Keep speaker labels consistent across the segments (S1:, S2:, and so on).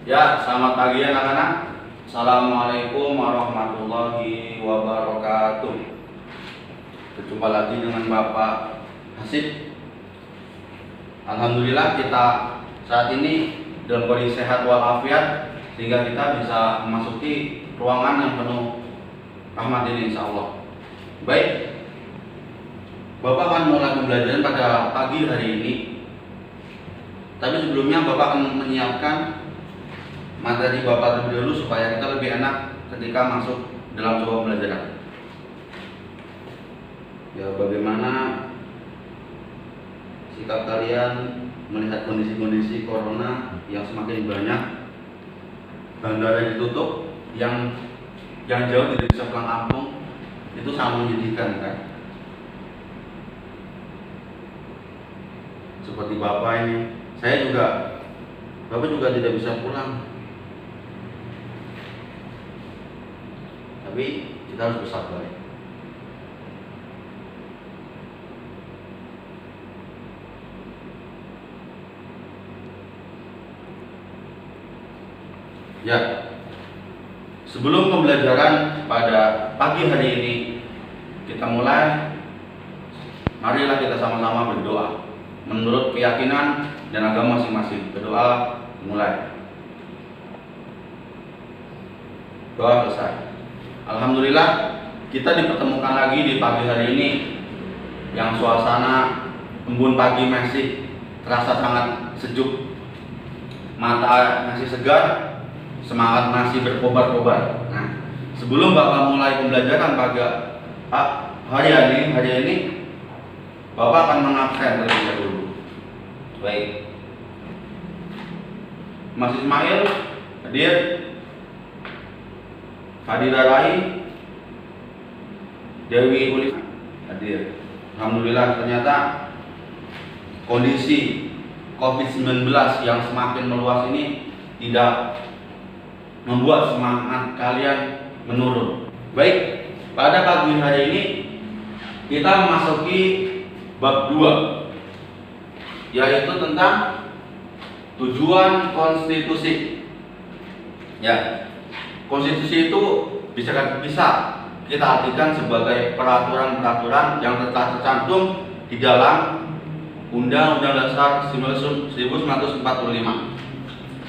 S1: Ya, selamat pagi anak-anak. Assalamualaikum warahmatullahi wabarakatuh. Berjumpa lagi dengan Bapak Hasib. Alhamdulillah kita saat ini dalam kondisi sehat walafiat sehingga kita bisa memasuki ruangan yang penuh rahmat ini insya Allah. Baik, Bapak akan mulai pembelajaran pada pagi hari ini. Tapi sebelumnya Bapak akan menyiapkan materi Bapak terlebih dahulu supaya kita lebih enak ketika masuk dalam sebuah pembelajaran. Ya, bagaimana sikap kalian melihat kondisi-kondisi corona yang semakin banyak, bandara ditutup, yang jauh tidak bisa pulang kampung, itu sangat menyedihkan kan? Seperti Bapak ini, Bapak juga tidak bisa pulang. Tapi kita harus bersabar. Ya, sebelum pembelajaran pada pagi hari ini kita mulai, marilah kita sama-sama berdoa menurut keyakinan dan agama masing-masing. Berdoa mulai. Doa selesai. Alhamdulillah kita dipertemukan lagi di pagi hari ini yang suasana embun pagi masih terasa sangat sejuk, mata masih segar, semangat masih berkobar-kobar. Nah, sebelum Bapak mulai pembelajaran pada hari ini Bapak akan mengabsen terlebih dahulu. Baik, Mas Ismail hadir, Fadila Rai, Dewi Ulif hadir. Alhamdulillah ternyata kondisi COVID-19 yang semakin meluas ini tidak membuat semangat kalian menurun. Baik, pada pagi hari ini kita memasuki bab 2, yaitu tentang tujuan konstitusi. Ya, konstitusi itu bisa kita artikan sebagai peraturan-peraturan yang telah tercantum di dalam Undang-Undang Dasar 1945.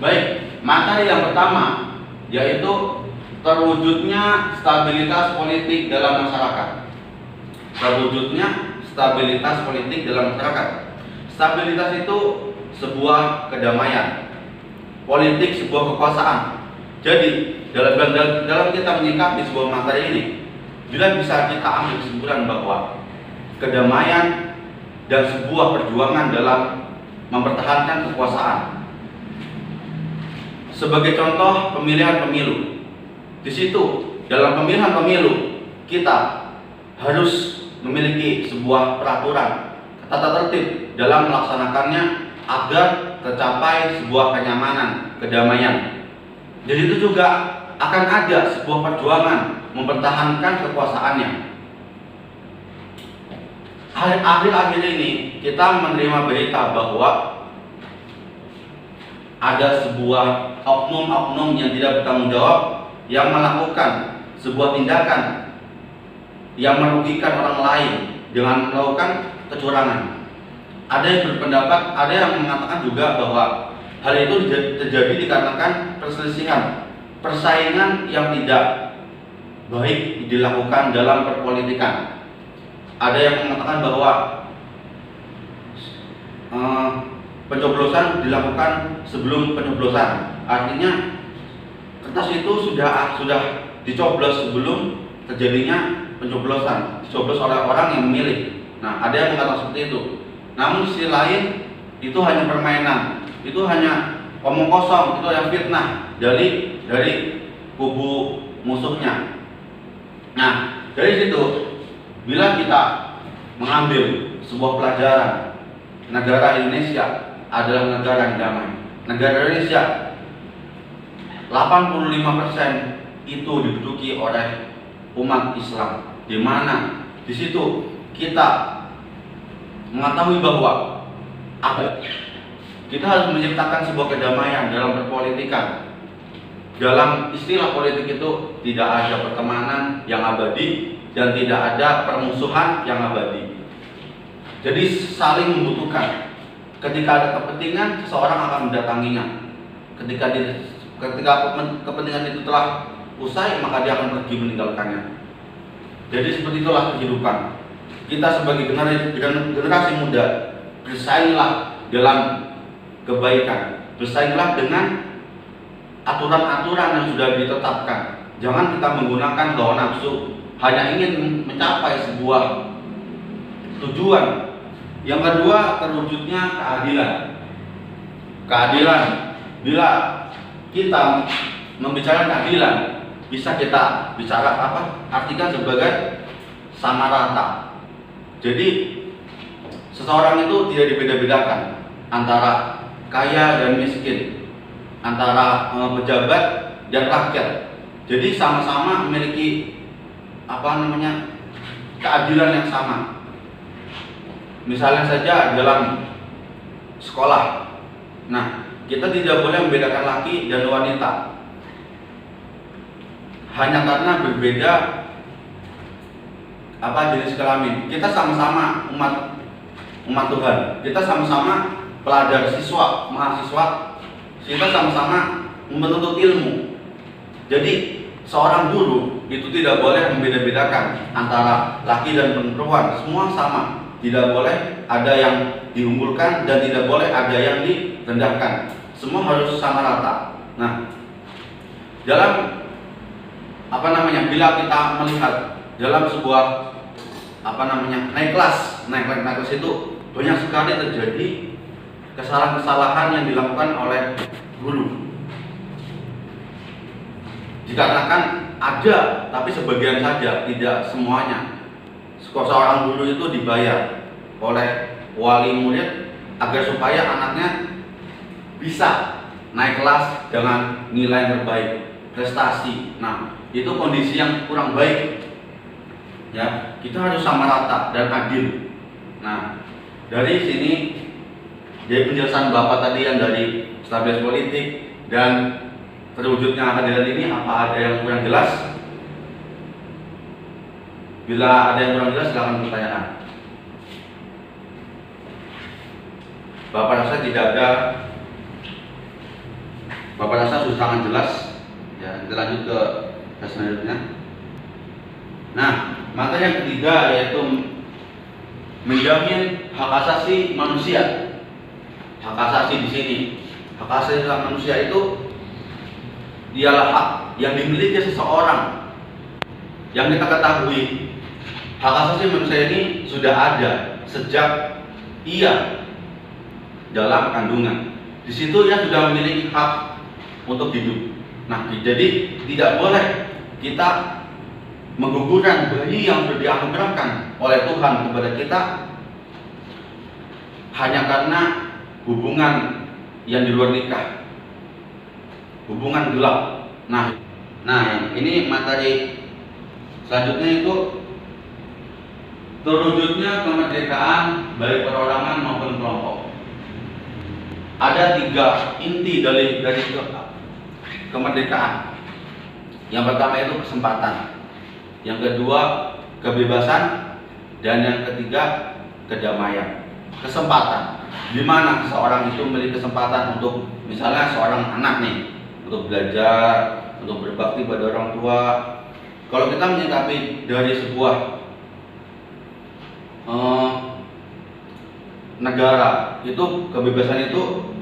S1: Baik, materi yang pertama yaitu terwujudnya stabilitas politik dalam masyarakat. Terwujudnya stabilitas politik dalam masyarakat. Stabilitas itu sebuah kedamaian, politik sebuah kekuasaan. Jadi dalam kita menyikapi sebuah materi ini, bila bisa kita ambil kesimpulan bahwa kedamaian dan sebuah perjuangan dalam mempertahankan kekuasaan. Sebagai contoh pemilihan pemilu, di situ dalam pemilihan pemilu kita harus memiliki sebuah peraturan tata tertib dalam melaksanakannya agar tercapai sebuah kenyamanan, kedamaian. Jadi itu juga akan ada sebuah perjuangan mempertahankan kekuasaannya. Akhir-akhir ini kita menerima berita bahwa ada sebuah oknum-oknum yang tidak bertanggung jawab yang melakukan sebuah tindakan yang merugikan orang lain dengan melakukan kecurangan. Ada yang berpendapat, ada yang mengatakan juga bahwa hal itu terjadi dikarenakan persaingan yang tidak baik dilakukan dalam perpolitikan. Ada yang mengatakan bahwa pencoblosan dilakukan sebelum pencoblosan. Artinya kertas itu sudah dicoblos sebelum terjadinya pencoblosan, dicoblos oleh orang yang memilih. Nah, ada yang mengatakan seperti itu. Namun sisi lain itu hanya permainan, itu hanya omong kosong, itu yang fitnah dari kubu musuhnya. Nah, dari situ bila kita mengambil sebuah pelajaran, negara Indonesia adalah negara yang damai. Negara Indonesia 85% itu diduduki oleh umat Islam, di mana di situ kita mengetahui bahwa kita harus menciptakan sebuah kedamaian dalam perpolitikan. dalam istilah politik itu tidak ada pertemanan yang abadi dan tidak ada permusuhan yang abadi. Jadi saling membutuhkan. Ketika ada kepentingan, seseorang akan mendatanginya. Ketika kepentingan itu telah usai, maka dia akan pergi meninggalkannya. Jadi seperti itulah kehidupan. Kita sebagai generasi muda, bersainglah dalam kebaikan, bersainglah dengan aturan-aturan yang sudah ditetapkan. Jangan kita menggunakan hawa nafsu hanya ingin mencapai sebuah tujuan. Yang kedua, terwujudnya keadilan. Keadilan, bila kita membicarakan keadilan, bisa kita bicara apa? Artikan sebagai sama rata. Jadi seseorang itu tidak dibeda-bedakan antara kaya dan miskin, antara pejabat dan rakyat. Jadi sama-sama memiliki keadilan yang sama. Misalnya saja dalam sekolah. Nah, kita tidak boleh membedakan laki dan wanita hanya karena berbeda jenis kelamin. Kita sama-sama umat Tuhan. Kita sama-sama pelajar, siswa, mahasiswa. Kita sama-sama menuntut ilmu. Jadi seorang guru itu tidak boleh membeda-bedakan antara laki dan perempuan. Semua sama. Tidak boleh ada yang diunggulkan dan tidak boleh ada yang direndahkan. Semua harus sama rata. Nah, dalam bila kita melihat dalam sebuah naik kelas itu banyak sekali terjadi kesalahan-kesalahan yang dilakukan oleh guru. Dikarenakan ada, tapi sebagian saja, tidak semuanya. Seorang guru itu dibayar oleh wali murid agar supaya anaknya bisa naik kelas dengan nilai terbaik, prestasi. Nah, itu kondisi yang kurang baik. Ya, kita harus sama rata dan adil. Nah, dari sini dari penjelasan Bapak tadi yang dari stabilitas politik dan terwujudnya keadilan ini, apa ada yang kurang jelas? Bila ada yang kurang jelas, silakan pertanyaan. Bapak rasa tidak ada. Bapak rasa sudah sangat jelas. Ya, kita lanjut ke selanjutnya. Nah, maka yang ketiga yaitu menjamin hak asasi manusia. Hak asasi di sini, hak asasi manusia itu dialah hak yang dimiliki seseorang. Yang kita ketahui, hak asasi manusia ini sudah ada sejak ia dalam kandungan. Di situ ia sudah memiliki hak untuk hidup. Nah, jadi tidak boleh kita menggugurkan bayi yang sudah dianugerahkan oleh Tuhan kepada kita hanya karena hubungan yang di luar nikah, hubungan gelap. Nah, ini materi selanjutnya itu terwujudnya kemerdekaan baik perorangan maupun kelompok. Ada 3 inti dari kemerdekaan. Yang pertama itu kesempatan, yang kedua kebebasan, dan yang ketiga kedamaian. Kesempatan, di mana seorang itu memiliki kesempatan untuk, misalnya seorang anak nih, untuk belajar, untuk berbakti pada orang tua. Kalau kita menyikapi dari sebuah negara, itu kebebasan itu,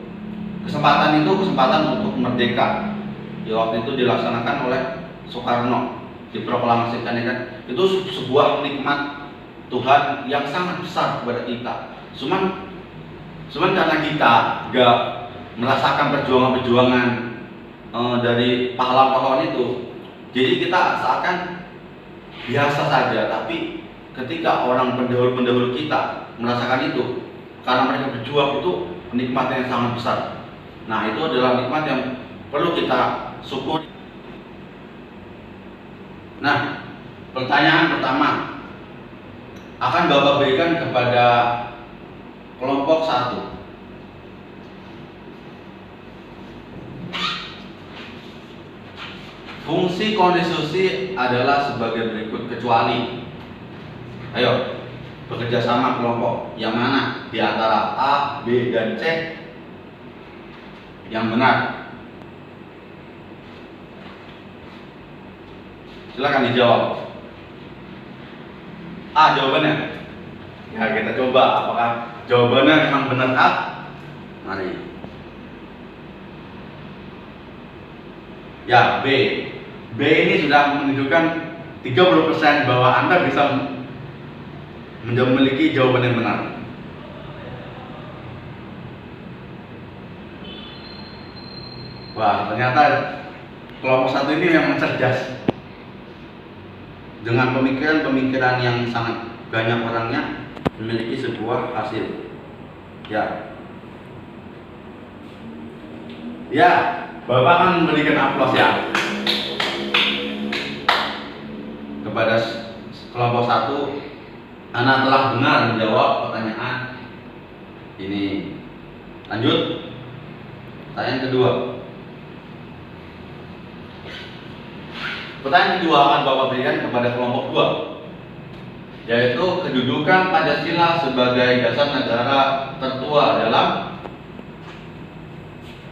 S1: kesempatan untuk merdeka. Ya, waktu itu dilaksanakan oleh Soekarno, diproklamasikan, ya kan? Itu sebuah nikmat Tuhan yang sangat besar kepada kita. Cuman karena kita gak merasakan perjuangan dari pahlawan-pahlawan itu, jadi kita seakan biasa saja. Tapi ketika orang pendahulu kita merasakan itu, karena mereka berjuang, itu nikmat yang sangat besar. Nah, itu adalah nikmat yang perlu kita syukuri. Nah, pertanyaan pertama akan Bapak berikan kepada kelompok 1. Fungsi konstitusi adalah sebagai berikut kecuali. Ayo, bekerja sama kelompok yang mana di antara A, B, dan C yang benar? Silakan dijawab. A jawabannya. Ya, kita coba apakah jawabannya memang benar A. Mari. Ya, B. B ini sudah menunjukkan 30% bahwa Anda bisa memiliki jawaban yang benar. Wah, ternyata kelompok satu ini memang cerdas. Dengan pemikiran-pemikiran yang sangat banyak orangnya memiliki sebuah hasil. Ya. Ya, Bapak akan memberikan aplaus ya kepada kelompok satu. Anda telah benar menjawab pertanyaan ini. Lanjut. Pertanyaan kedua. Pertanyaan kedua akan Bapak berikan kepada kelompok 2, yaitu kedudukan Pancasila sebagai dasar negara tertua dalam.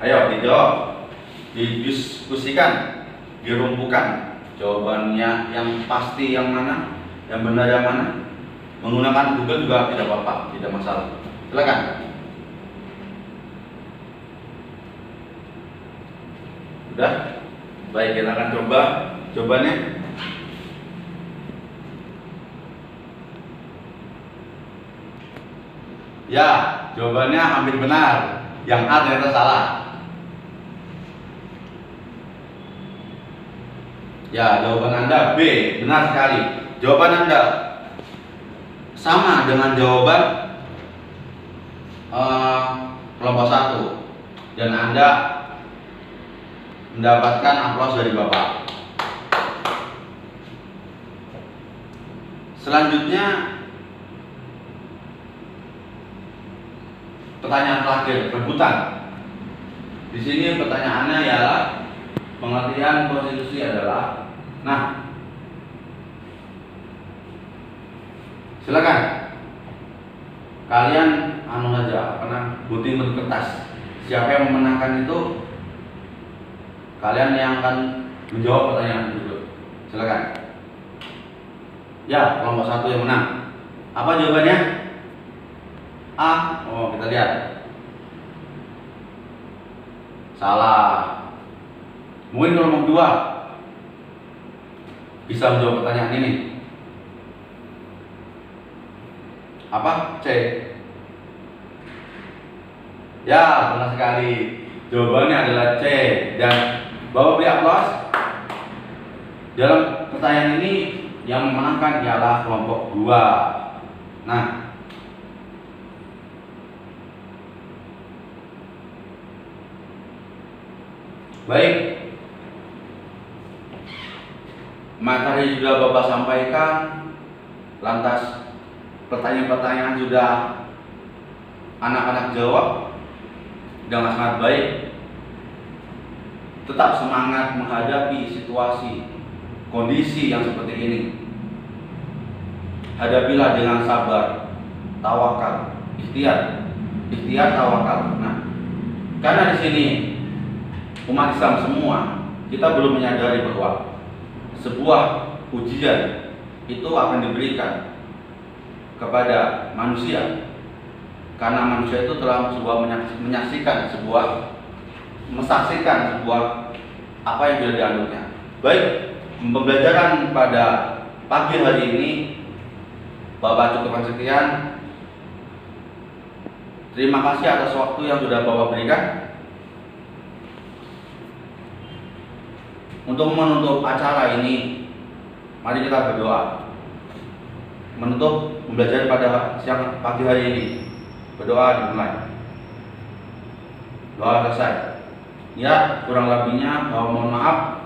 S1: Ayo dijawab, didiskusikan, dirumpukan. Jawabannya yang pasti yang mana, yang benar yang mana. Menggunakan Google juga tidak apa-apa, tidak masalah. Silakan. Udah? Baik, kita akan coba jawabannya. Ya, jawabannya hampir benar. Yang A ternyata salah. Ya, jawaban Anda B, benar sekali. Jawaban Anda sama dengan jawaban kelompok 1, dan Anda mendapatkan aplaus dari Bapak. Selanjutnya pertanyaan terakhir, rebutan. Di sini pertanyaannya ialah pengertian konstitusi adalah. Nah, silakan kalian saja, gunting kertas. Siapa yang memenangkan itu, kalian yang akan menjawab pertanyaan tersebut. Silakan. Ya, kelompok 1 yang menang. Apa jawabannya? A. Oh, kita lihat. Salah. Mungkin kelompok 2 bisa menjawab pertanyaan ini. Apa? C. Ya, benar sekali. Jawabannya adalah C. Dan Bapak beri aplaus. Dalam pertanyaan ini yang memenangkan ialah kelompok 2. Nah, baik. Materi sudah Bapak sampaikan. Lantas pertanyaan-pertanyaan sudah anak-anak jawab dengan sangat baik. Tetap semangat menghadapi situasi, kondisi yang seperti ini. Hadapilah dengan sabar, tawakal, ikhtiar, tawakal. Nah, karena di sini umat Islam semua, kita belum menyadari bahwa sebuah ujian itu akan diberikan kepada manusia, karena manusia itu telah menyaksikan sebuah apa yang sudah dianutnya. Baik, pembelajaran pada pagi hari ini Bapak cukupkan sekian. Terima kasih atas waktu yang sudah Bapak berikan. Untuk menutup acara ini, mari kita berdoa. Menutup pembelajaran pada siang pagi hari ini, berdoa dimulai. Doa selesai. Ya, kurang lebihnya mohon maaf.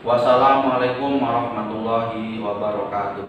S1: Wassalamualaikum warahmatullahi wabarakatuh.